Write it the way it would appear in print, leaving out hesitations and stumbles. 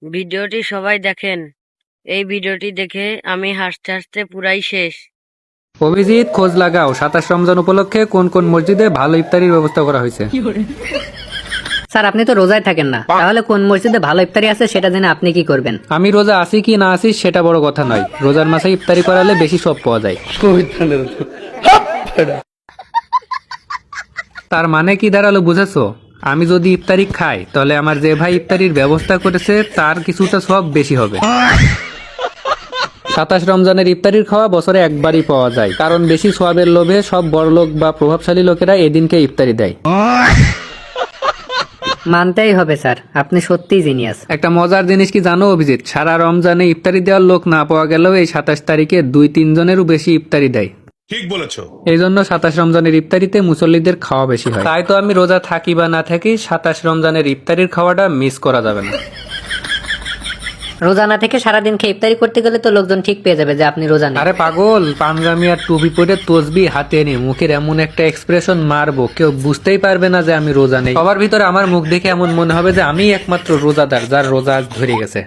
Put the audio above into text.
ভিডিওটি সবাই দেখেন। এই ভিডিওটি দেখে আমি হাসতে হাসতে পুরাই শেষ। অভিজিৎ, খোঁজ লাগাও 27 রমজান উপলক্ষে কোন কোন মসজিদে ভালো ইফতারির ব্যবস্থা করা হয়েছে। স্যার, আপনি তো রোজায় থাকেন না, তাহলে কোন মসজিদে ভালো ইফতারি আছে সেটা জেনে আপনি কি করবেন? আমি রোজা আছি কি না আছি সেটা বড় কথা নয়, রোজার মাসে ইফতারি করালে বেশি সব পাওয়া যায়। তার মানে কি দাঁড়ালো বুঝেছো? আমি যদি ইফতারি খাই তাহলে আমার যে ভাই ইফতারির ব্যবস্থা করেছে তার কিছুটা সব বেশি হবে। 27 রমজানের ইফতারির খাওয়া বছরে একবারই পাওয়া যায়, কারণ বেশি সোয়াবের লোভে সব বড়লোক বা প্রভাবশালী লোকেরা এদিনকে ইফতারি দেয়। মানতেই হবে স্যার, আপনি সত্যিই জিনিয়াস। একটা মজার জিনিস কি জানো অভিজিৎ? সারা রমজানে ইফতারি দেওয়ার লোক না পাওয়া গেলেও এই 27 তারিখে 2-3 জনেরও বেশি ইফতারি দেয়। ঠিক বলেছো। এই জন্য 27 রমজানের ইফতারিতে মুসল্লিদের খাওয়া বেশি হয়। তাই তো আমি রোজা থাকি বা না থাকি, 27 রমজানের ইফতারির খাওয়াটা মিস করা যাবে না। রোজা না থেকে সারাদিন খেয়ে ইফতারি করতে গেলে তো লোকজন ঠিক পেয়ে যাবে যে আপনি রোজা নেই। আরে পাগল, পাঞ্জাবি আর টুপি পরে তসবি হাতে নিয়ে মুখের এমন একটা এক্সপ্রেশন মারবো কেউ বুঝতেই পারবে না যে আমি রোজা নেই। সবার ভিতরে আমার মুখ দেখে এমন মনে হবে যে আমি একমাত্র রোজাদার যার রোজা আজ ধরে গেছে।